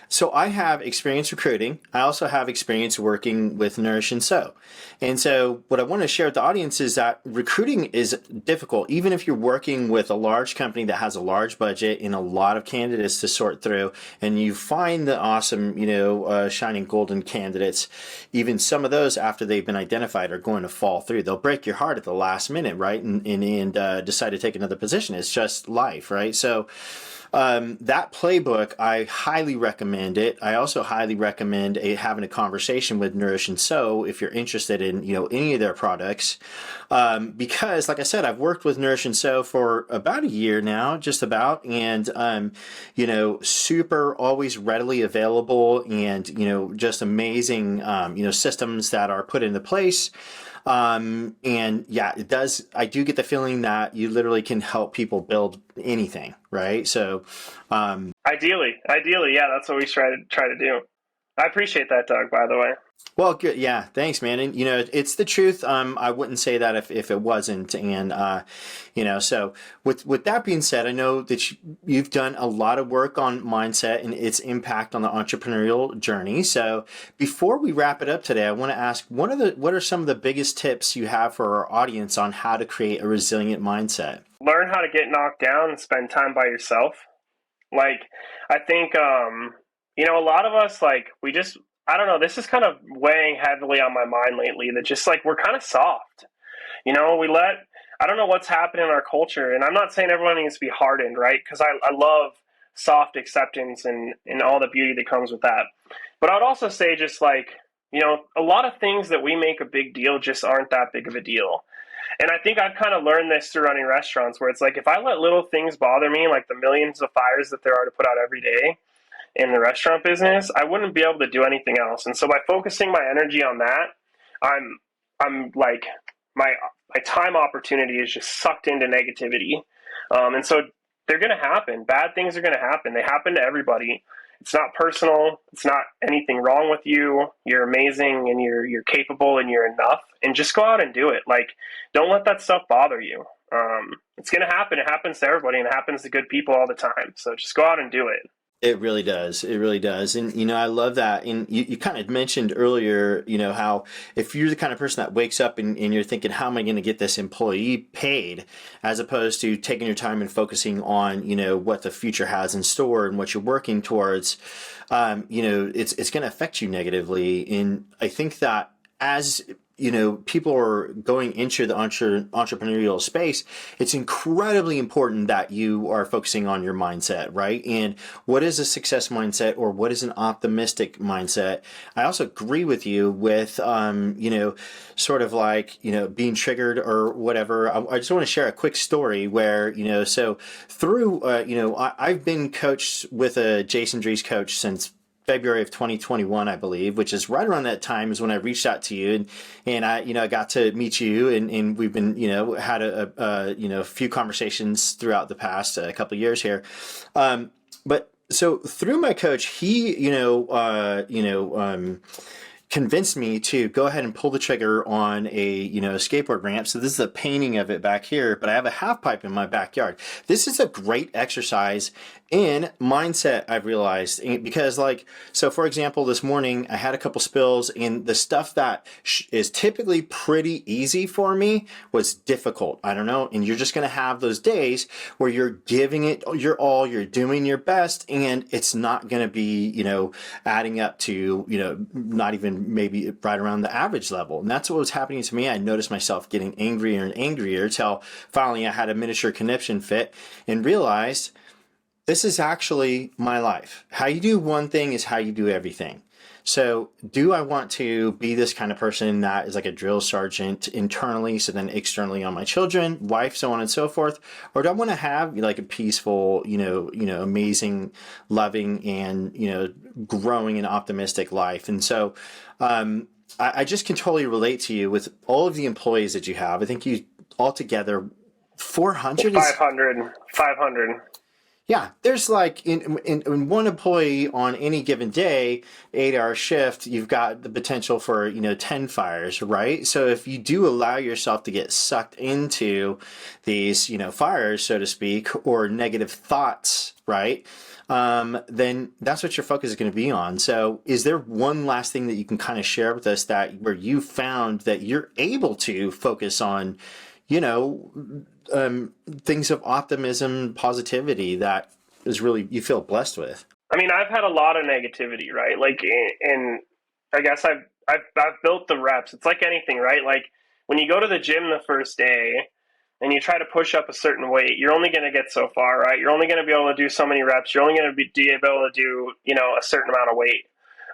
S3: So I have experience recruiting. I also have experience working with Nourish and Sow. And so what I want to share with the audience is that recruiting is difficult, even if you're working with a large company that has a large budget and a lot of candidates to sort through, and you find the awesome, shining golden candidates. Even some of those, after they've been identified, are going to fall through. They'll break your heart at the last minute, right? And decide to take another position. It's just life, right? So that playbook, I highly recommend it. I also highly recommend having a conversation with Nourish and Sow if you're interested in any of their products, because like I said, I've worked with Nourish and Sow for about a year now, just about, and super always readily available, and just amazing systems that are put into place. And yeah, it does. I do get the feeling that you literally can help people build anything, right? So,
S1: Ideally, yeah, that's what we try to do. I appreciate that, Doug, by the way.
S3: well, good. Yeah. Thanks, man. And, it's the truth. I wouldn't say that if it wasn't. And, so with that being said, I know that you've done a lot of work on mindset and its impact on the entrepreneurial journey. So before we wrap it up today, I want to ask, what are some of the biggest tips you have for our audience on how to create a resilient mindset?
S1: Learn how to get knocked down and spend time by yourself. Like, I think, a lot of us, like, I don't know, this is kind of weighing heavily on my mind lately, that just like, we're kind of soft. I don't know what's happening in our culture, and I'm not saying everyone needs to be hardened, right? Because I love soft acceptance and all the beauty that comes with that. But I'd also say just like, a lot of things that we make a big deal just aren't that big of a deal. And I think I've kind of learned this through running restaurants, where it's like, if I let little things bother me, like the millions of fires that there are to put out every day in the restaurant business, I wouldn't be able to do anything else. And so by focusing my energy on that, I'm like, my time opportunity is just sucked into negativity. And so they're going to happen. Bad things are going to happen. They happen to everybody. It's not personal. It's not anything wrong with you. You're amazing, and you're capable, and you're enough. And just go out and do it. Like, don't let that stuff bother you. It's going to happen. It happens to everybody, and it happens to good people all the time. So just go out and do it.
S3: It really does. It really does. And, I love that. And you kind of mentioned earlier, how if you're the kind of person that wakes up and you're thinking, how am I going to get this employee paid, as opposed to taking your time and focusing on, what the future has in store and what you're working towards, it's going to affect you negatively. And I think that as people are going into the entrepreneurial space, it's incredibly important that you are focusing on your mindset, right? And what is a success mindset, or what is an optimistic mindset? I also agree with you with, sort of like, being triggered or whatever. I just want to share a quick story where, so through, I've been coached with a Jason Drees coach since February of 2021, I believe, which is right around that time is when I reached out to you, and I got to meet you, and we've been, had a few conversations throughout the past couple of years here. But so through my coach, he, convinced me to go ahead and pull the trigger on a skateboard ramp. So this is a painting of it back here, but I have a half pipe in my backyard. This is a great exercise in mindset, I've realized, because so for example, this morning I had a couple spills, and the stuff that is typically pretty easy for me was difficult. I don't know. And you're just going to have those days where you're giving it your all, you're doing your best, and it's not going to be, adding up to, not even maybe right around the average level. And that's what was happening to me. I noticed myself getting angrier and angrier till finally I had a miniature conniption fit and realized this is actually my life. How you do one thing is how you do everything. So do I want to be this kind of person that is like a drill sergeant internally, so then externally on my children, wife, so on and so forth? Or do I want to have like a peaceful, amazing, loving, and, growing and optimistic life? And so I just can totally relate to you with all of the employees that you have. I think you altogether 400
S1: 500.
S3: Yeah, there's like in one employee on any given day, 8-hour shift, you've got the potential for, 10 fires, right? So if you do allow yourself to get sucked into these, fires, so to speak, or negative thoughts, right? Then that's what your focus is going to be on. So is there one last thing that you can kind of share with us where you found that you're able to focus on, things of optimism, positivity that is really, you feel blessed with?
S1: I mean, I've had a lot of negativity, right? And I guess I've built the reps. It's like anything, right? Like when you go to the gym the first day and you try to push up a certain weight, you're only going to get so far, right? You're only going to be able to do so many reps. You're only going to be able to do, a certain amount of weight.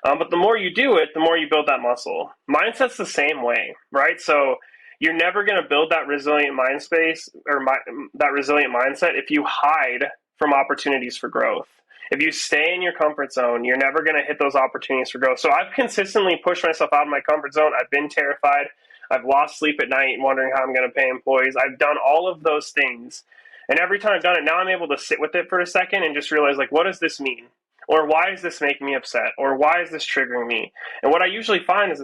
S1: But the more you do it, the more you build that muscle. Mindset's the same way, right? So you're never going to build that resilient mind space or that resilient mindset if you hide from opportunities for growth. If you stay in your comfort zone, you're never going to hit those opportunities for growth. So I've consistently pushed myself out of my comfort zone. I've been terrified. I've lost sleep at night wondering how I'm going to pay employees. I've done all of those things. And every time I've done it, now I'm able to sit with it for a second and just realize, what does this mean? Or why is this making me upset? Or why is this triggering me? And what I usually find is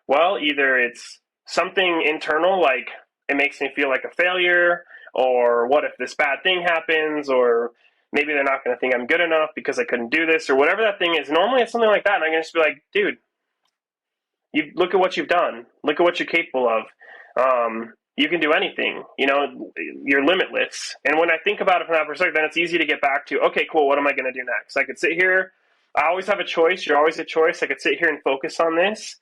S1: either it's something internal, like it makes me feel like a failure, or what if this bad thing happens, or maybe they're not going to think I'm good enough because I couldn't do this, or whatever that thing is. Normally it's something like that, and I'm going to just be like, dude, you look at what you've done. Look at what you're capable of. You can do anything. You're limitless. And when I think about it from that perspective, then it's easy to get back to, okay, cool, what am I going to do next? I could sit here. I always have a choice. You're always a choice. I could sit here and focus on this.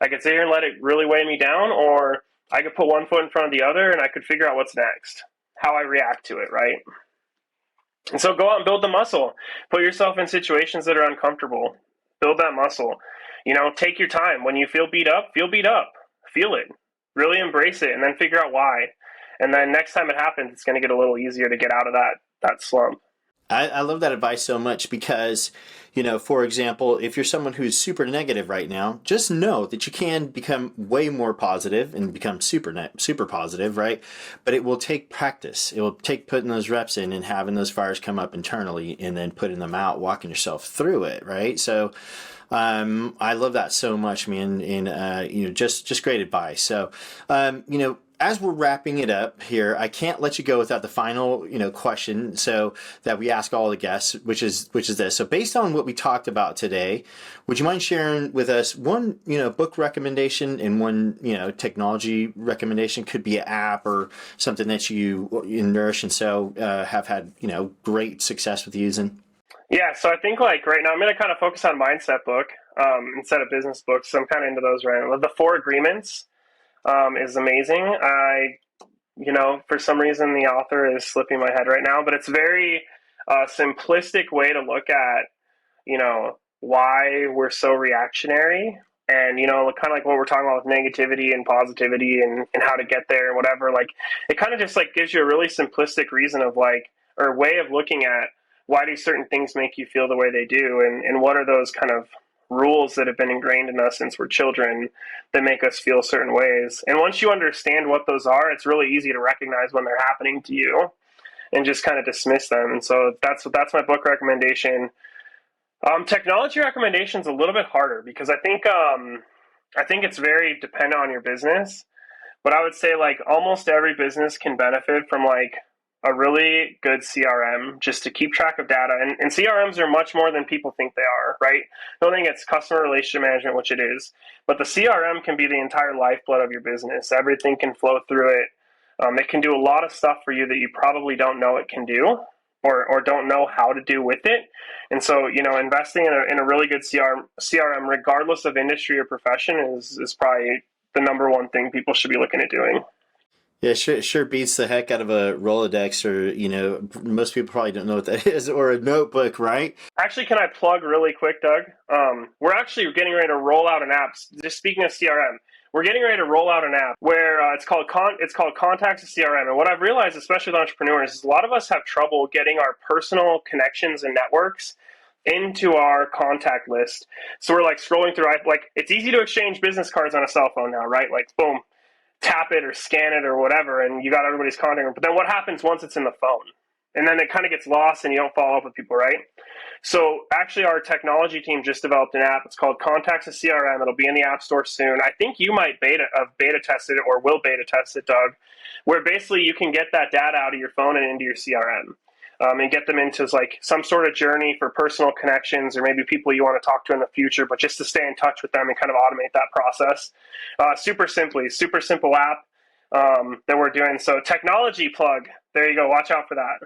S1: I could sit here and let it really weigh me down, or I could put one foot in front of the other and I could figure out what's next, how I react to it, right? And so go out and build the muscle. Put yourself in situations that are uncomfortable. Build that muscle. Take your time. When you feel beat up. Feel it. Really embrace it, and then figure out why. And then next time it happens, it's going to get a little easier to get out of that slump.
S3: I love that advice so much because, for example, if you're someone who's super negative right now, just know that you can become way more positive and become super positive, right? But it will take practice. It will take putting those reps in and having those fires come up internally and then putting them out, walking yourself through it, right? So I love that so much, man, and just great advice. So, as we're wrapping it up here, I can't let you go without the final, question. So that we ask all the guests, which is this. So based on what we talked about today, would you mind sharing with us one, book recommendation and one, technology recommendation? Could be an app or something that you in Nourish and Sow have had, great success with using.
S1: Yeah, so I think right now I'm going to kind of focus on mindset book instead of business books. So I'm kind of into those right now. The 4 Agreements is amazing. For some reason the author is slipping my head right now, but it's very simplistic way to look at, why we're so reactionary and, kind of like what we're talking about with negativity and positivity and how to get there and whatever. It kind of just gives you a really simplistic reason of or way of looking at why do certain things make you feel the way they do, and what are those kind of rules that have been ingrained in us since we're children that make us feel certain ways. And once you understand what those are, it's really easy to recognize when they're happening to you and just kind of dismiss them. And so that's my book recommendation. Technology recommendations a little bit harder because I think it's very dependent on your business. But I would say like almost every business can benefit from like a really good CRM just to keep track of data. And CRMs are much more than people think they are, right? I don't think it's customer relationship management, which it is, but the CRM can be the entire lifeblood of your business. Everything can flow through it. It can do a lot of stuff for you that you probably don't know it can do, or don't know how to do with it. And so, investing in a really good CRM, regardless of industry or profession, is probably the number one thing people should be looking at doing.
S3: Yeah, sure beats the heck out of a Rolodex, or, most people probably don't know what that is, or a notebook, right?
S1: Actually, can I plug really quick, Doug? We're actually getting ready to roll out an app. Just speaking of CRM, we're getting ready to roll out an app where it's called Contacts of CRM. And what I've realized, especially with entrepreneurs, is a lot of us have trouble getting our personal connections and networks into our contact list. So we're like scrolling through, like it's easy to exchange business cards on a cell phone now, right? Like boom, tap it or scan it or whatever, and you got everybody's contact. But then what happens once it's in the phone? And then it kind of gets lost and you don't follow up with people, right? So actually our technology team just developed an app. It's called Contacts of CRM. It'll be in the App Store soon. I think you might beta tested it or will beta test it, Doug, where basically you can get that data out of your phone and into your CRM. And get them into like some sort of journey for personal connections or maybe people you want to talk to in the future, but just to stay in touch with them and kind of automate that process. Super simple app that we're doing. So technology plug, there you go. Watch out for that.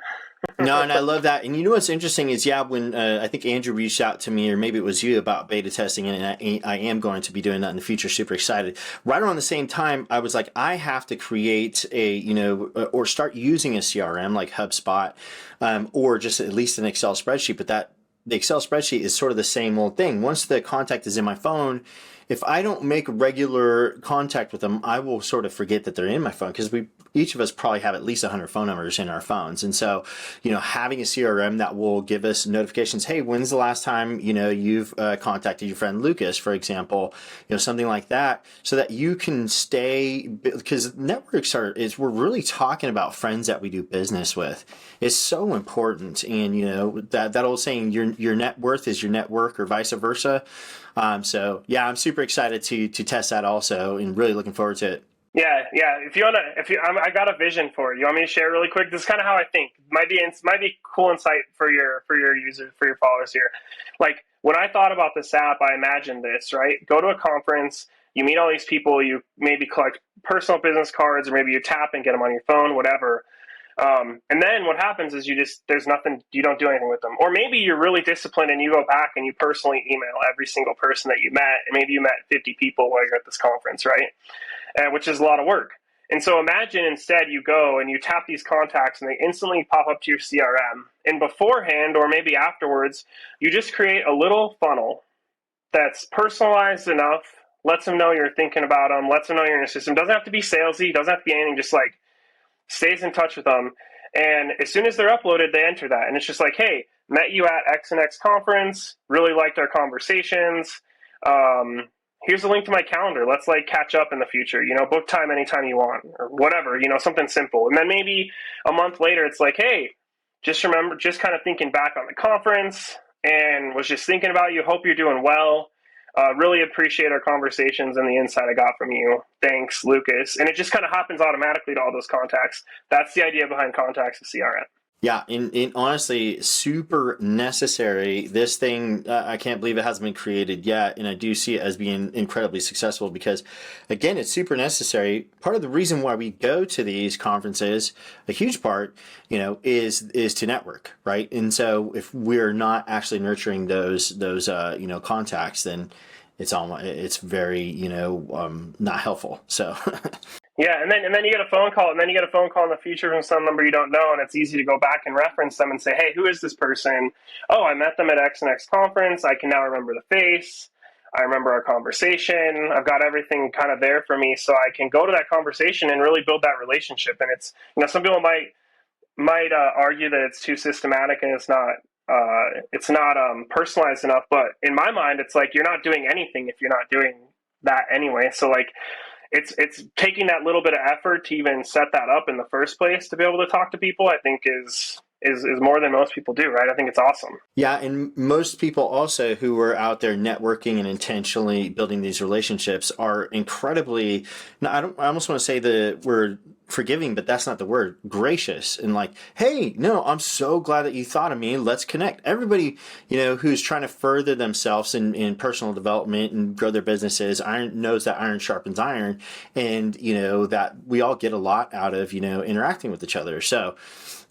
S3: No, and I love that. And you know what's interesting is, when I think Andrew reached out to me, or maybe it was you, about beta testing, and I am going to be doing that in the future. Super excited. Right around the same time, I was like, I have to create or start using a CRM like HubSpot, or just at least an Excel spreadsheet. But the Excel spreadsheet is sort of the same old thing. Once the contact is in my phone, if I don't make regular contact with them, I will sort of forget that they're in my phone, because each of us probably have at least 100 phone numbers in our phones. And so, having a CRM that will give us notifications, hey, when's the last time, you've contacted your friend Lucas, for example, something like that, so that you can stay, because networks we're really talking about friends that we do business with. It's so important. And, that old saying, your net worth is your network, or vice versa. So yeah, I'm super excited to test that also, and really looking forward to it.
S1: Yeah. I got a vision for it. You want me to share really quick? This is kind of how I think. Might be cool insight for your users, for your followers here. Like when I thought about this app, I imagined this, right? Go to a conference, you meet all these people, you maybe collect personal business cards, or maybe you tap and get them on your phone, whatever. And then what happens is there's nothing, you don't do anything with them. Or maybe you're really disciplined and you go back and you personally email every single person that you met. And maybe you met 50 people while you're at this conference, right? Which is a lot of work. And so imagine instead you go and you tap these contacts and they instantly pop up to your CRM. And beforehand, or maybe afterwards, you just create a little funnel that's personalized enough, lets them know you're thinking about them, lets them know you're in your system. Doesn't have to be salesy, doesn't have to be anything, just like stays in touch with them. And as soon as they're uploaded, they enter that. And it's just like, hey, met you at X and X conference, really liked our conversations. Here's a link to my calendar. Let's like catch up in the future, book time anytime you want, or whatever, something simple. And then maybe a month later, it's like, hey, just kind of thinking back on the conference and was just thinking about you. Hope you're doing well. Really appreciate our conversations and the insight I got from you. Thanks, Lucas. And it just kind of happens automatically to all those contacts. That's the idea behind Contacts of CRM.
S3: Yeah, and honestly, super necessary. This thing, I can't believe it hasn't been created yet, and I do see it as being incredibly successful because, again, it's super necessary. Part of the reason why we go to these conferences, a huge part, is to network, right? And so if we're not actually nurturing those contacts, then it's very not helpful. So.
S1: Yeah, and then you get a phone call, and then you get a phone call in the future from some number you don't know, and it's easy to go back and reference them and say, hey, who is this person? Oh, I met them at X and X conference. I can now remember the face. I remember our conversation. I've got everything kind of there for me, so I can go to that conversation and really build that relationship. And it's, some people might argue that it's too systematic and it's not personalized enough. But in my mind, it's like you're not doing anything if you're not doing that anyway. So like, it's taking that little bit of effort to even set that up in the first place to be able to talk to people, I think is is more than most people do, right? I think it's awesome.
S3: Yeah, and most people also who are out there networking and intentionally building these relationships are incredibly, I almost want to say the word forgiving, but that's not the word, gracious, and like, hey, no, I'm so glad that you thought of me. Let's connect. Everybody, who's trying to further themselves in personal development and grow their businesses, knows that iron sharpens iron, and that we all get a lot out of interacting with each other. So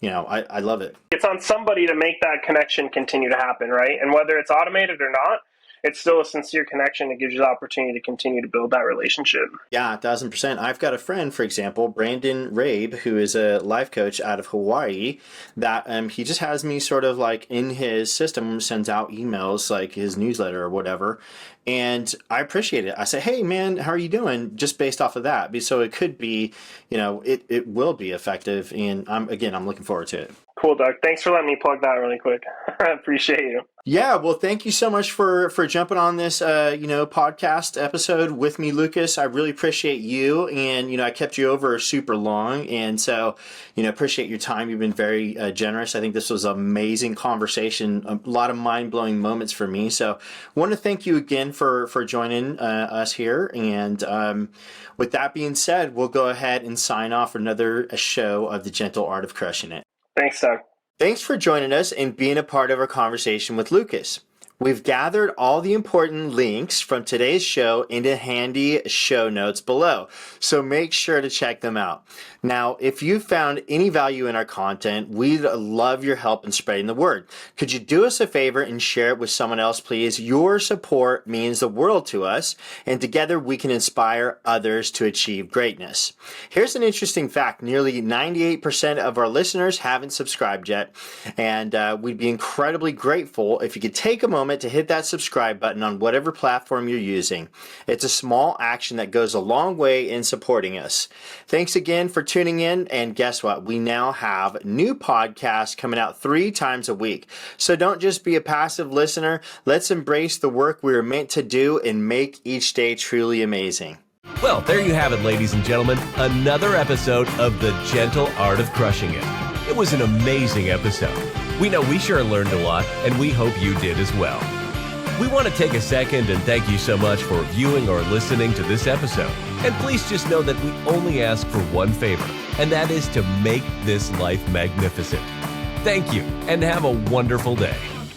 S3: I love it.
S1: It's on somebody to make that connection continue to happen, right? And whether it's automated or not, it's still a sincere connection. It gives you the opportunity to continue to build that relationship.
S3: Yeah, 1,000%. I've got a friend, for example, Brandon Rabe, who is a life coach out of Hawaii, that he just has me sort of like in his system, sends out emails like his newsletter or whatever. And I appreciate it. I say, hey, man, how are you doing? Just based off of that. So it could be, it will be effective. And I'm looking forward to it.
S1: Cool, Doug. Thanks for letting me plug that really quick. I appreciate you.
S3: Yeah, well, thank you so much for jumping on this, podcast episode with me, Lucas. I really appreciate you, and I kept you over super long, and so appreciate your time. You've been very generous. I think this was an amazing conversation, a lot of mind blowing moments for me. So, want to thank you again for joining us here. And with that being said, we'll go ahead and sign off another show of the Gentle Art of Crushing It.
S1: Thanks, Doug.
S3: Thanks for joining us and being a part of our conversation with Lucas. We've gathered all the important links from today's show into handy show notes below, so make sure to check them out. Now, if you found any value in our content, we'd love your help in spreading the word. Could you do us a favor and share it with someone else, please? Your support means the world to us, and together we can inspire others to achieve greatness. Here's an interesting fact. Nearly 98% of our listeners haven't subscribed yet, and we'd be incredibly grateful if you could take a moment to hit that subscribe button on whatever platform you're using. It's a small action that goes a long way in supporting us. Thanks again for tuning in, and guess what? We now have new podcasts coming out 3 times a week. So don't just be a passive listener. Let's embrace the work we are meant to do and make each day truly amazing.
S2: Well, there you have it, ladies and gentlemen, another episode of The Gentle Art of Crushing It. It was an amazing episode. We know we sure learned a lot, and we hope you did as well. We want to take a second and thank you so much for viewing or listening to this episode. And please just know that we only ask for one favor, and that is to make this life magnificent. Thank you, and have a wonderful day.